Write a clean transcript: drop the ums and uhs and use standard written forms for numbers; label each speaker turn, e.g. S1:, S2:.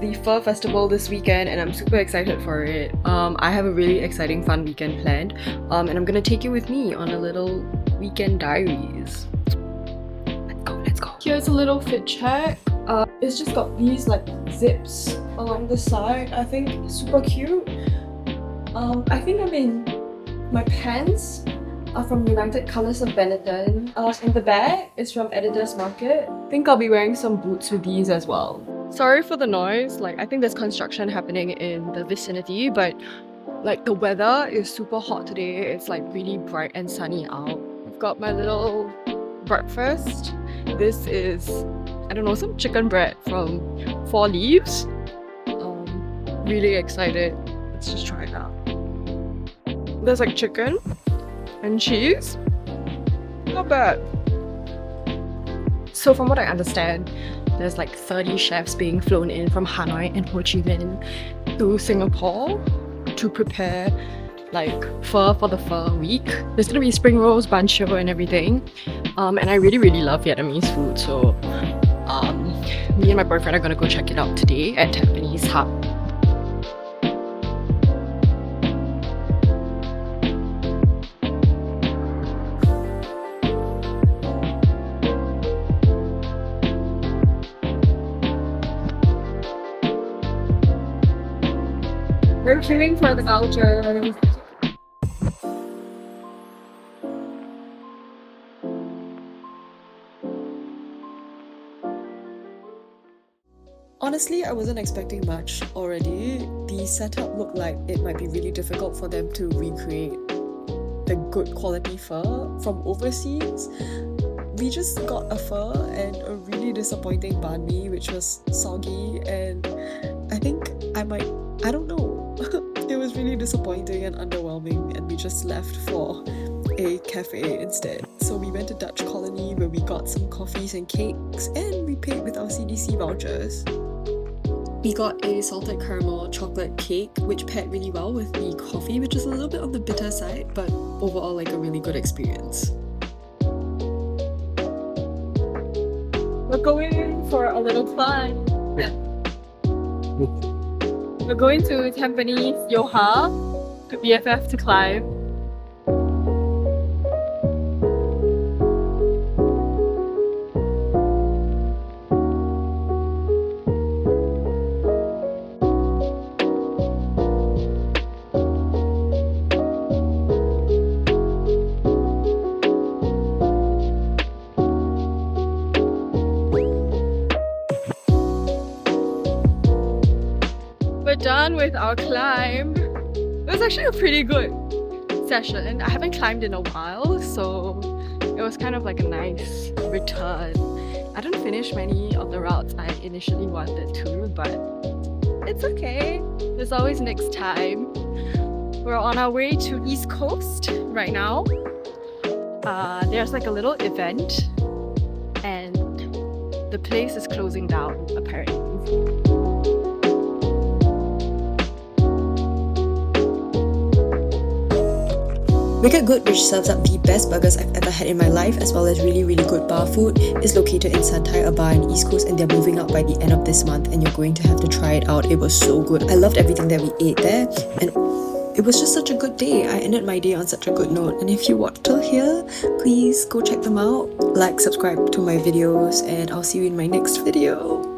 S1: the Pho Festival this weekend and I'm super excited for it. I have a really exciting fun weekend planned and I'm gonna take you with me on a little weekend diaries. Let's go. Here's a little fit check. It's just got these like zips along the side. I think super cute. I think I'm in my pants are from United Colors of Benetton. And the bag is from Editor's Market. I think I'll be wearing some boots with these as well. Sorry for the noise, like I think there's construction happening in the vicinity, but like the weather is super hot today. It's like really bright and sunny out. I've got my little breakfast. This is, I don't know, some chicken bread from 4 Leaves. Really excited. Let's just try it out. There's like chicken and cheese. Not bad. So from what I understand, there's like 30 chefs being flown in from Hanoi and Ho Chi Minh to Singapore to prepare like pho for the Pho week. There's gonna be spring rolls, bun chua and everything. And I really love Vietnamese food, so me and my boyfriend are gonna go check it out today at Tampines YOHA. We're queuing for the culture. Honestly, I wasn't expecting much already. The setup looked like it might be really difficult for them to recreate the good quality pho from overseas. We just got a pho and a really disappointing banh mi, which was soggy, and I think I don't know. It was really disappointing and underwhelming, and we just left for a cafe instead. So we went to Dutch Colony where we got some coffees and cakes, and we paid with our CDC vouchers. We got a salted caramel chocolate cake, which paired really well with the coffee, which is a little bit on the bitter side, but overall like a really good experience. We're going for a little climb. We're going to Tampines YOHA to BFF to climb. We're done with our climb. It was actually a pretty good session. I haven't climbed in a while, so it was kind of like a nice return. I didn't finish many of the routes I initially wanted to, but it's okay. There's always next time. We're on our way to East Coast right now. There's like a little event and the place is closing down apparently. Wicked Good, which serves up the best burgers I've ever had in my life, as well as really good bar food, is located in Santai, a bar in East Coast, and they're moving out by the end of this month, and you're going to have to try it out. It was so good. I loved everything that we ate there, and it was just such a good day. I ended my day on such a good note, and if you watched till here, please go check them out. Like, subscribe to my videos, and I'll see you in my next video.